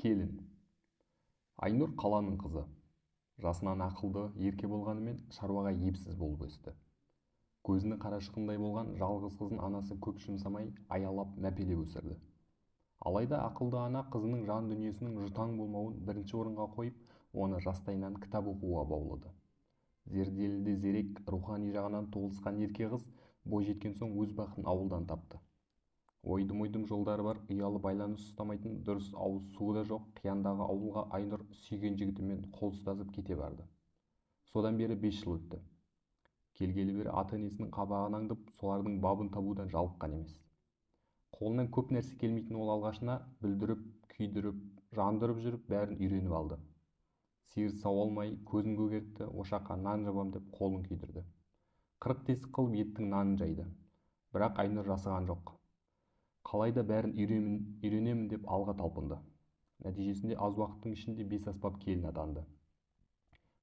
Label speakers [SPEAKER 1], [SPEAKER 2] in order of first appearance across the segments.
[SPEAKER 1] Келін. Айнұр қаланың қызы. Жасынан ақылды, ерке болғанымен шаруаға епсіз болып өсті. Көзінің қарашығындай болған жалғыз қызын анасы көп жұмсамай аялап мәпелеп өсірді. Алайда ақылды ана қызының жан дүниесінің жұтаң болмауын бірінші орынға қойып, оны жастайынан кітап оқуға баулыды. Зерделі де зерек, рухани жағынан толысқан ерке қыз бойжеткен соң өз бақытын ауылдан тапты. Ойдым-ойдым жолдары бар, ұялы байланыс ұстамайтын, дұрыс ауыз суы да жоқ қияндағы ауылға Айнұр сүйген жігітімен қол ұстасып кете барды. Содан бері 5 жыл өтті. Келгелі бері ата-енесінің қабағын аңдып, солардың бабын табудан жалыққан емес. Қолынан көп нәрсе келмейтін ол алғашына бүлдіріп, күйдіріп, жандырып жүріп бәрін үйреніп алды. Сиыр сауа алмай көзін көгертті, ошаққа нан жабам деп қолын күйдірді. 40 тесік қылып еттің нанын жайды. Бірақ Айнұр жасыған жоқ. Қалайда бәрін үйренемін деп алға талпынды. Нәтижесінде аз уақыттың ішінде 5 аспап келін атанды.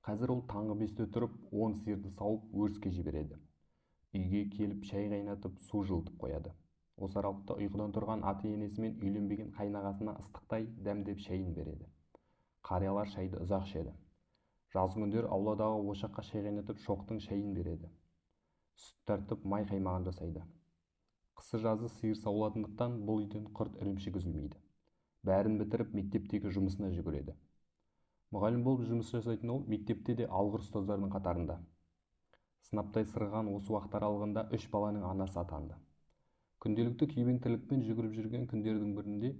[SPEAKER 1] Қазір ол таңғы 5-те тұрып, 10 сиырды сауып өріске жібереді. Үйге келіп шай қайнатып, су жылытып қояды. Осы аралықта ұйқыдан тұрған ата-енесімен үйленбеген қайнағасына ыстықтай дәмдеп шайын береді. Қариялар шайды ұзақ ішеді. Жаз күндер ауладағы ошаққа шай қайнатып шоқтың шайын береді. Сүт тартып май қаймағын жасайды. Қысы-жазы сиыр сауылатындықтан бұл үйден құрт ірімшік үзілмейді. Бәрін бітіріп мектептегі жұмысына жүгіреді. Мұғалім болып жұмыс жасайтын ол мектепте де алғыр ұстаздардың қатарында. Сынаптай сырған осы уақыт аралығында 3 баланың анасы атанды. Күнделікті күйбең тірлікпен жүгіріп жүрген күндердің бірінде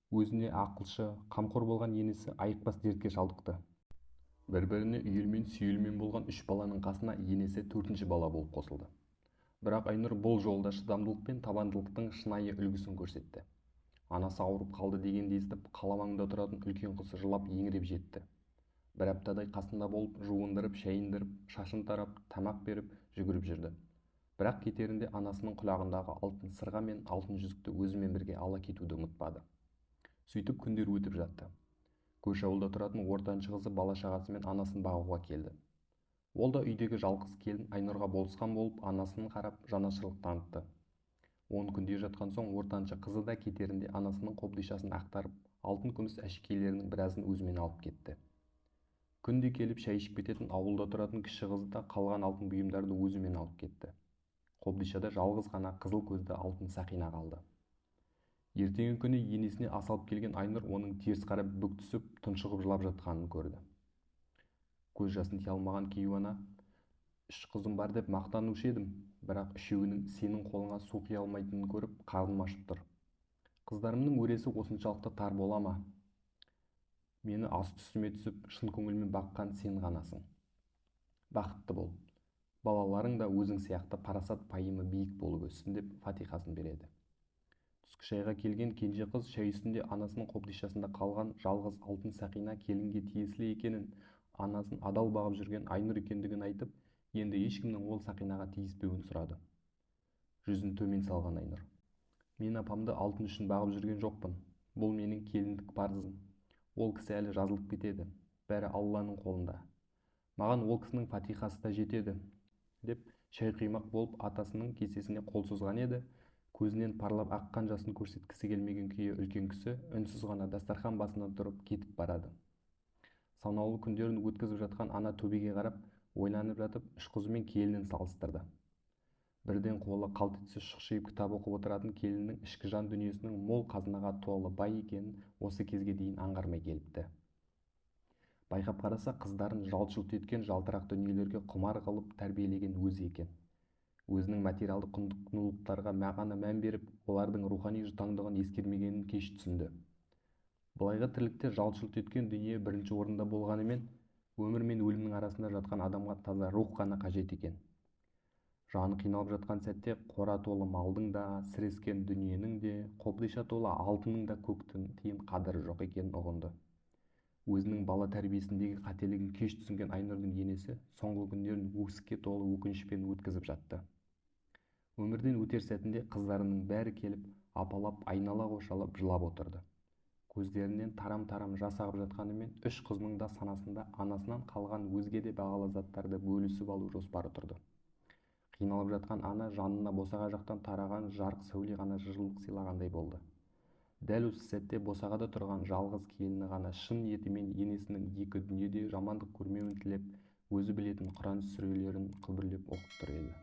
[SPEAKER 1] өзіне ақылшы, қамқор болған енесі айықпас дертке шалдықты. Бір-біріне үйелмен сүйелмен болған 3 баланың қасына енесі 4-ші бала болып қосылды. Бірақ Айнұр бұл жолда шыдамдылық пен табандылықтың шынайы үлгісін көрсетті. Анасы ауырып қалды дегенді естіп, қала маңында тұратын үлкен қызы жылап еңіреп жетті. Бір аптадай қасында болып, жуындырып, шайындырып, шашын тарап, тамақ беріп, жүгіріп жүрді. Бірақ кетерінде анасының құлағындағы алтын сырға мен алтын жүзікті өзімен бірге ала кетуді ұмытпады. Сөйтіп күндер өтіп жатты. Көрші ауылда тұратын ортаншы қызы бала-шағасымен анасын бағуға келді. Ол да үйдегі жалғыз келін Айнұрға болысқан болып, анасын қарап жанашырлық танытты. 10 күнде жатқан соң ортаншы қызы да кетерінде анасының қобдишасын ақтарып, алтын күміс әшекейлерінің біразын өзімен алып кетті. Күнде келіп шай ішіп кететін ауылда тұратын кіші қызы да қалған алтын бұйымдарды өзімен алып кетті. Қобдишада жалғыз ғана қызыл көзді алтын сақина қалды. Ертеңгі күні енесіне ас алып келген Айнұр оның теріс қарап бүк түсіп, тұншығып жылап жатқанын көрді. Көз жасын тия алмаған күйеу ана: 3 қызым бар деп мақтанушы едім, бірақ үшеуінің сенің қолыңа су құя алмайтынын көріп қарным ашып тұр. Қыздарымның өресі осыншалықты тар бола ма? Мені ас түсіме түсіп, шын көңілмен баққан сен ғанасың. Бақытты бол. Балаларың да өзің сияқты парасат пайымы биік болып өссін деп фатиқасын береді. Түскі шайға келген кенже қыз шай үстінде анасының қобдишасында қалған жалғыз алтын сақина келінге тиесілі екенін, анасын адал бағып жүрген Айнұр екендігін айтып, енді ешкімнің ол сақинаға тиіспеуін сұрады. Жүзін төмен салған Айнұр: мен апамды алтын үшін бағып жүрген жоқпын. Бұл менің келіндік парызым. Ол кісі әлі жазылып кетеді. Бәрі Алланың қолында. Маған ол кісінің фатиқасы да жетеді, деп шай құймақ болып атасының кесесіне қол созған еді, көзінен парлап аққан жасын көрсеткісі келмеген күйі үлкен кісі үнсіз ғана дастархан басынан тұрып кетіп барады. Санаулы күндерін өткізіп жатқан ана төбеге қарап ойланып жатып 3 қызы мен келінін салыстырды. Бірден қолы қалт етсе шұқшиып кітап оқып отыратын келіннің ішкі жан дүниесінің мол қазынаға толы бай екенін осы кезге дейін аңғармай келіпті. Байқап қараса, қыздарын жалт-жұлт еткен жалтырақ дүниелерге құмар қылып тәрбиелеген өзі екен. Өзінің материалды құндылықтарға ғана мән беріп, олардың рухани жұтаңдығын ескермегенін кеш түсінді. Былайғы тірлікте жалт-жұлт еткен дүние бірінші орында болғанымен, өмір мен өлімнің арасында жатқан адамға таза рух қана қажет екен. Жаны қиналып жатқан сәтте қора толы малдың да, сірескен дүниенің де, қобдиша толы алтынның да көктің тиын қадірі жоқ екенін ұғынды. Өзінің бала тәрбиесіндегі қателігін кеш түсінген Айнұрдың енесі соңғы күндерін өксікке толы өкінішпен өткізіп жатты. Өмірден өтер сәтінде қыздарының бәрі келіп, апалап, айнала қоршалып жылап отырды. Көздерінен тарам-тарам жас ағып жатқанымен 3 қызының да санасында анасынан қалған өзге де бағалы заттарды бөлісіп алу жоспары тұрды. Қиналып жатқан ана жанына босаға жақтан тараған жарық сәуле ғана жылулық сыйлағандай болды. дәл осы сәтте босағада тұрған жалғыз келіні ғана шын ниетімен енесінің екі дүниеде жамандық көрмеуін тілеп өзі білетін құран сүрелерін күбірлеп оқып тұр еді.